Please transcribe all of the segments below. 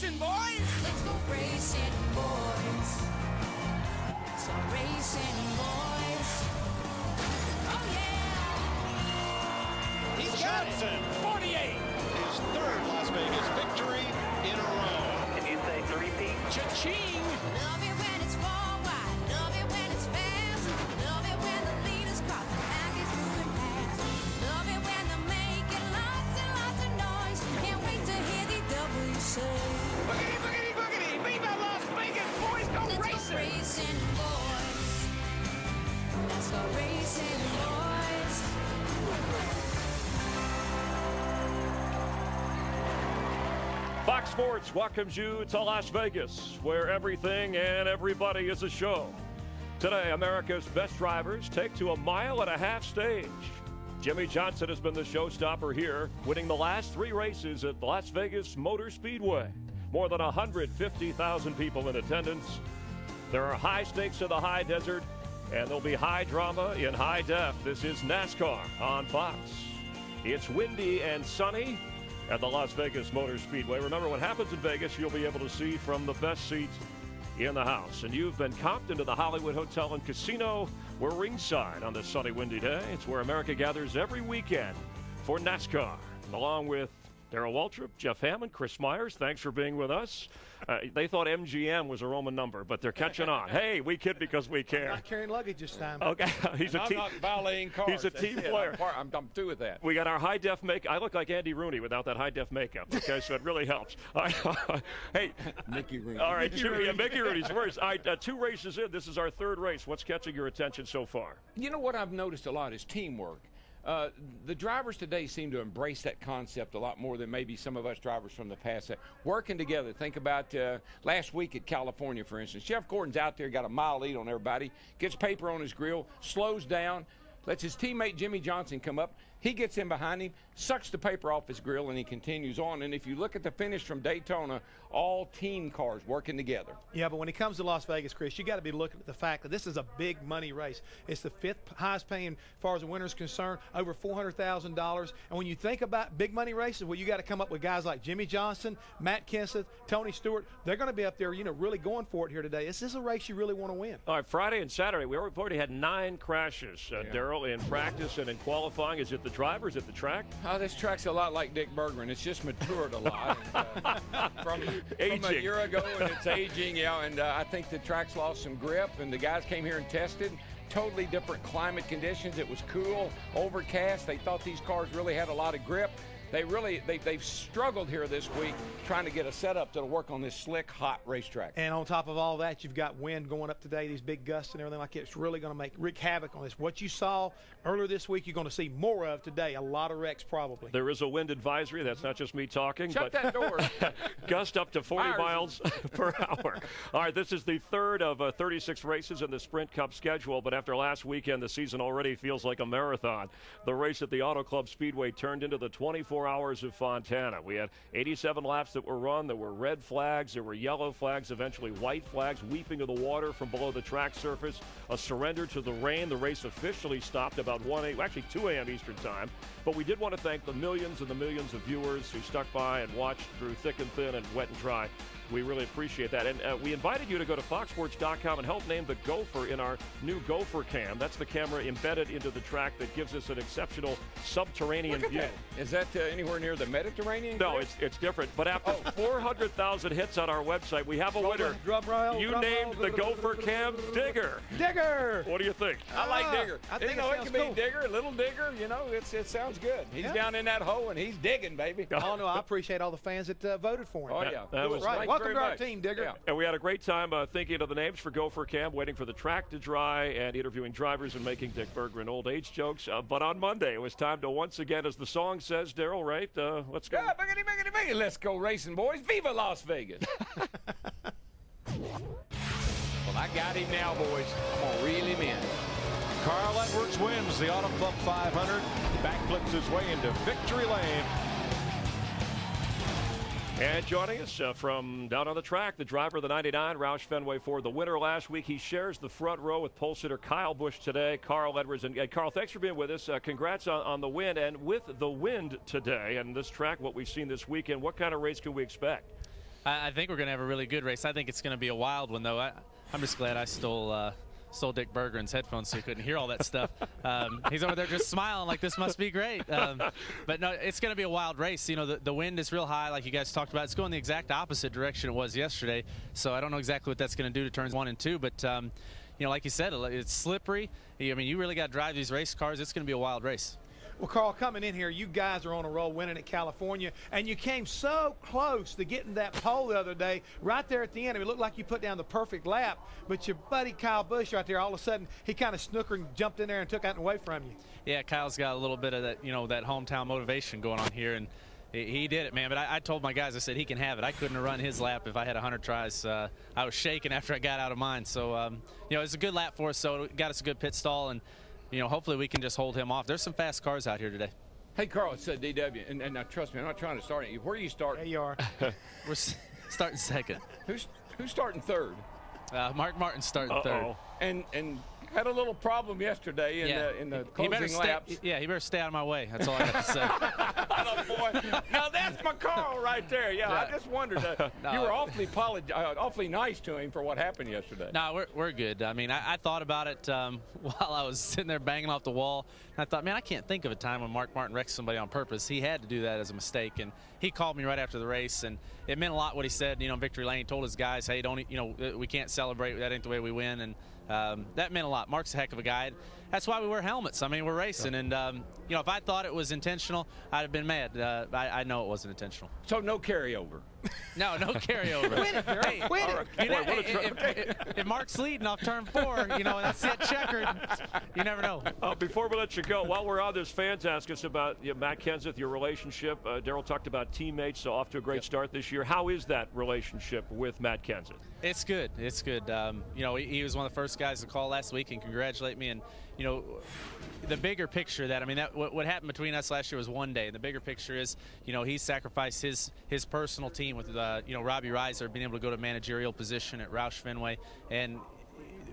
racing, boys! Let's go racing, boys. Let's go racing, boys. Oh, yeah! He's got it! 48! His third Las Vegas victory in a row. Can you say three-peat? Cha-ching! Love it when it's four wide. Love it when it's fast. Love it when the leaders cross the line is moving past. Love it when they're making lots and lots of noise. Can't wait to hear the W say. Boogity, boogity, boogity! Viva Las Vegas, boys! Go Let's racing! go racing, boys. Let's go racing, boys. Fox Sports welcomes you to Las Vegas, where everything and everybody is a show. Today, America's best drivers take to a mile-and-a-half stage. Jimmy Johnson has been the showstopper here, winning the last 3 races at Las Vegas Motor Speedway. More than 150,000 people in attendance. There are high stakes in the high desert, and there'll be high drama in high def. This is NASCAR on Fox. It's windy and sunny at the Las Vegas Motor Speedway. Remember, what happens in Vegas, you'll be able to see from the best seat in the house. And you've been comped into the Hollywood Hotel and Casino. We're ringside on this sunny, windy day. It's where America gathers every weekend for NASCAR. Along with Darrell, Waltrip, Jeff Hammond, Chris Myers, thanks for being with us. They thought MGM was a Roman number, but they're catching on. Hey, we kid because we care. I'm not carrying luggage this time. Okay, he's a I'm team. not valeting cars. He's a team player. I'm through with that. We got our high-def makeup. I look like Andy Rooney without that high-def makeup, okay, so it really helps. All right. Hey. Mickey Rooney. All right, Mickey Rooney's first. All right, 2 races in. This is our 3rd race. What's catching your attention so far? You know what I've noticed a lot is teamwork. The drivers today seem to embrace that concept a lot more than maybe some of us drivers from the past. Working together. Think about last week at California, for instance. Jeff Gordon's out there, got a mile lead on everybody, gets paper on his grill, slows down, lets his teammate Jimmy Johnson come up. He gets in behind him, sucks the paper off his grill, and he continues on. And if you look at the finish from Daytona, all team cars working together. Yeah, but when it comes to Las Vegas, Chris, you got to be looking at the fact that this is a big money race. It's the 5th highest paying, as far as the winner's concerned, over $400,000. And when you think about big money races, well, you got to come up with guys like Jimmy Johnson, Matt Kenseth, Tony Stewart. They're going to be up there, really going for it here today. This is a race you really want to win. All right, Friday and Saturday, we've already had 9 crashes, Darrell, in practice and in qualifying. Is it the drivers at the track? Oh, this track's a lot like Dick Berggren. It's just matured a lot. From a year ago, and it's aging, and I think the track's lost some grip, and the guys came here and tested. Totally different climate conditions. It was cool, overcast. They thought these cars really had a lot of grip. They've struggled here this week trying to get a setup that'll work on this slick, hot racetrack. And on top of all that, you've got wind going up today, these big gusts and everything like that. It's really going to wreak havoc on this. What you saw earlier this week, you're going to see more of today. A lot of wrecks probably. There is a wind advisory. That's not just me talking. Shut that door. Gust up to 40 miles per hour. All right, this is the 3rd of 36 races in the Sprint Cup schedule, but after last weekend, the season already feels like a marathon. The race at the Auto Club Speedway turned into the 24 hours of Fontana. We had 87 laps that were run. There were red flags, there were yellow flags, eventually white flags, weeping of the water from below the track surface, a surrender to the rain. The race officially stopped about 2 a.m. Eastern time. But we did want to thank the millions and the millions of viewers who stuck by and watched through thick and thin and wet and dry. We really appreciate that. And we invited you to go to foxsports.com and help name the Gopher in our new Gopher cam. That's the camera embedded into the track that gives us an exceptional subterranean view. That. Is that anywhere near the Mediterranean? No, it's different. But after 400,000 hits on our website, we have a winner. You named the Gopher cam Digger. Digger! What do you think? I like Digger. I think it could be Digger, Little Digger. It sounds good. He's down in that hole, and he's digging, baby. Oh, no, I appreciate all the fans that voted for him. Oh, yeah. That was right. Welcome to our team, Digger. Yeah. And we had a great time thinking of the names for Gopher Camp, waiting for the track to dry and interviewing drivers and making Dick Berggren old age jokes. But on Monday, it was time to once again, as the song says, Darrell, right? Let's go. Yeah, biggity, biggity, biggity. Let's go racing, boys. Viva Las Vegas. Well, I got him now, boys. I'm going to reel him in. Carl Edwards wins the Auto Club 500. Backflips his way into victory lane. And joining us from down on the track, the driver of the 99, Roush Fenway Ford, the winner last week. He shares the front row with pole sitter Kyle Busch today, Carl Edwards. And Carl, thanks for being with us. Congrats on the win. And with the wind today and this track, what we've seen this weekend, what kind of race can we expect? I think we're going to have a really good race. I think it's going to be a wild one, though. I'm just glad I stole Dick Berggren's headphones so he couldn't hear all that stuff. He's over there just smiling like this must be great. But no, it's going to be a wild race. You know, the wind is real high, like you guys talked about. It's going the exact opposite direction it was yesterday. So I don't know exactly what that's going to do to turns 1 and 2. But, you know, like you said, it's slippery. I mean, you really got to drive these race cars. It's going to be a wild race. Well, Carl, coming in here, you guys are on a roll winning at California, and you came so close to getting that pole the other day, right there at the end. I mean, it looked like you put down the perfect lap, but your buddy Kyle Busch right there, all of a sudden, he kind of snookered and jumped in there and took out and away from you. Yeah, Kyle's got a little bit of that, you know, that hometown motivation going on here, and he did it, man. But I told my guys, I said he can have it. I couldn't have run his lap if I had 100 tries. I was shaking after I got out of mine. So, you know, it was a good lap for us, so it got us a good pit stall, and you know, hopefully we can just hold him off. There's some fast cars out here today. Hey, Carl, it's DW, and now trust me, I'm not trying to start it. Where do you start? There you are. We're starting second. Who's starting third? Mark Martin's starting third. And had a little problem yesterday in the closing laps. Yeah, he better stay out of my way. That's all I have to say. Oh, boy. Now that's my Carl right there. Yeah, I just wondered. You were awfully nice to him for what happened yesterday. No, we're good. I mean, I thought about it while I was sitting there banging off the wall. And I thought, man, I can't think of a time when Mark Martin wrecked somebody on purpose. He had to do that as a mistake, and he called me right after the race, and it meant a lot what he said. You know, Victory Lane told his guys, hey, don't, you know, we can't celebrate. That ain't the way we win, and that meant a lot. Mark's a heck of a guy. That's why we wear helmets. I mean, we're racing, and you know, if I thought it was intentional, I'd have been mad. I know it wasn't intentional. So no carryover. No carryover. Quit it, Darrell. Hey, quit it. You know, if Mark's leading off turn 4, you know, and that's it checkered, you never know. Before we let you go, while we're on this, fans ask us about Matt Kenseth, your relationship. Darrell talked about teammates, so off to a great start this year. How is that relationship with Matt Kenseth? It's good. It's good. You know, he was one of the first guys to call last week and congratulate me. And, you know, the bigger picture that, I mean, what happened between us last year was one day. And the bigger picture is, you know, he sacrificed his personal team with, you know, Robbie Reiser being able to go to managerial position at Roush Fenway. And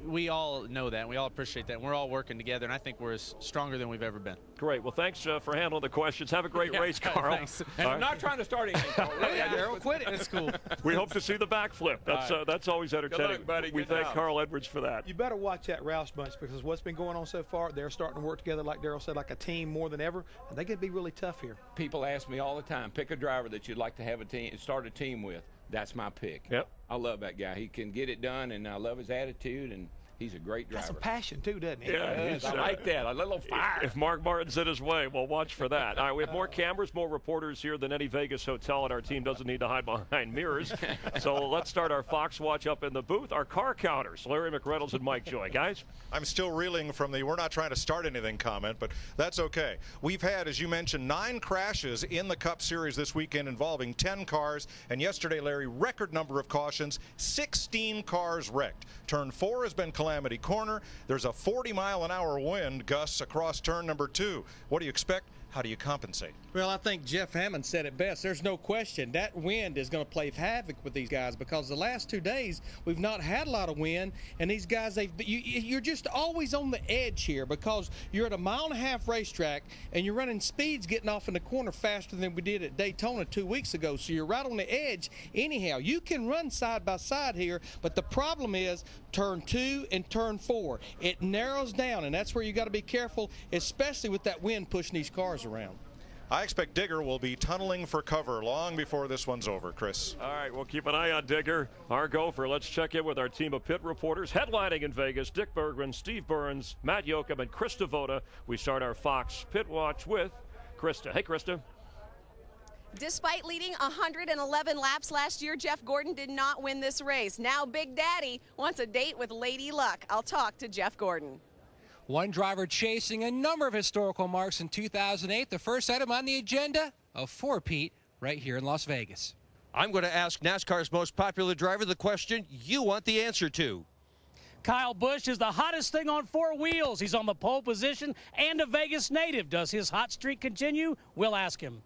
we all know that. We all appreciate that. And we're all working together, and I think we're stronger than we've ever been. Great. Well, thanks for handling the questions. Have a great race, Carl. Thanks. And I'm not trying to start anything, Carl. Darrell, quit it. It's cool. We hope to see the backflip. That's always entertaining. Good luck, buddy. We Good thank job. Carl Edwards for that. You better watch that Roush bunch, because what's been going on so far, they're starting to work together, like Darrell said, like a team more than ever, and they could be really tough here. People ask me all the time, pick a driver that you'd like to have start a team with. That's my pick. Yep. I love that guy. He can get it done, and I love his attitude, and he's a great driver. Got some passion, too, doesn't he? Yeah, I like that. A little fire. If Mark Martin's in his way, we'll watch for that. All right, we have more cameras, more reporters here than any Vegas hotel, and our team doesn't need to hide behind mirrors. So let's start our Fox Watch up in the booth. Our car counters, Larry McReynolds and Mike Joy. Guys? I'm still reeling from the "we're not trying to start anything" comment, but that's okay. We've had, as you mentioned, 9 crashes in the Cup Series this weekend involving 10 cars, and yesterday, Larry, record number of cautions, 16 cars wrecked. Turn 4 has been Calamity Corner. There's a 40-mile-an-hour wind gusts across turn number 2. What do you expect? How do you compensate? Well, I think Jeff Hammond said it best. There's no question that wind is going to play havoc with these guys, because the last 2 days we've not had a lot of wind, and these guys, you're just always on the edge here, because you're at a 1.5 mile racetrack and you're running speeds getting off in the corner faster than we did at Daytona 2 weeks ago. So you're right on the edge anyhow. You can run side by side here, but the problem is turn 2 and turn 4. It narrows down, and that's where you got to be careful, especially with that wind pushing these cars around. I expect Digger will be tunneling for cover long before this one's over, Chris. All right, we'll keep an eye on Digger. Our gopher. Let's check in with our team of pit reporters. Headlining in Vegas, Dick Berggren, Steve Byrnes, Matt Yocum, and Krista Voda. We start our Fox Pit Watch with Krista. Hey, Krista. Despite leading 111 laps last year, Jeff Gordon did not win this race. Now Big Daddy wants a date with Lady Luck. I'll talk to Jeff Gordon. One driver chasing a number of historical marks in 2008. The first item on the agenda, a four-peat right here in Las Vegas. I'm going to ask NASCAR's most popular driver the question you want the answer to. Kyle Busch is the hottest thing on 4 wheels. He's on the pole position and a Vegas native. Does his hot streak continue? We'll ask him.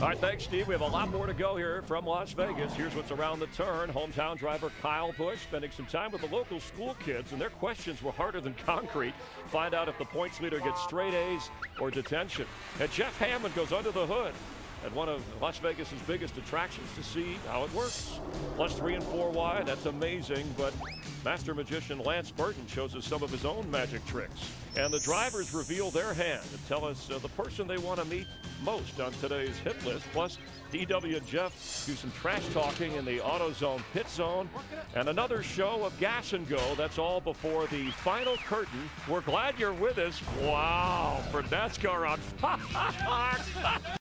All right, thanks, Steve. We have a lot more to go here from Las Vegas. Here's what's around the turn. Hometown driver Kyle Busch spending some time with the local school kids, and their questions were harder than concrete. Find out if the points leader gets straight A's or detention. And Jeff Hammond goes under the hood. at one of Las Vegas's biggest attractions to see how it works. Plus 3 and 4 wide, that's amazing, but master magician Lance Burton shows us some of his own magic tricks. And the drivers reveal their hand and tell us the person they want to meet most on today's hit list. Plus, DW and Jeff do some trash talking in the AutoZone pit zone. And another show of gas and go. That's all before the final curtain. We're glad you're with us. Wow, for NASCAR on Fox.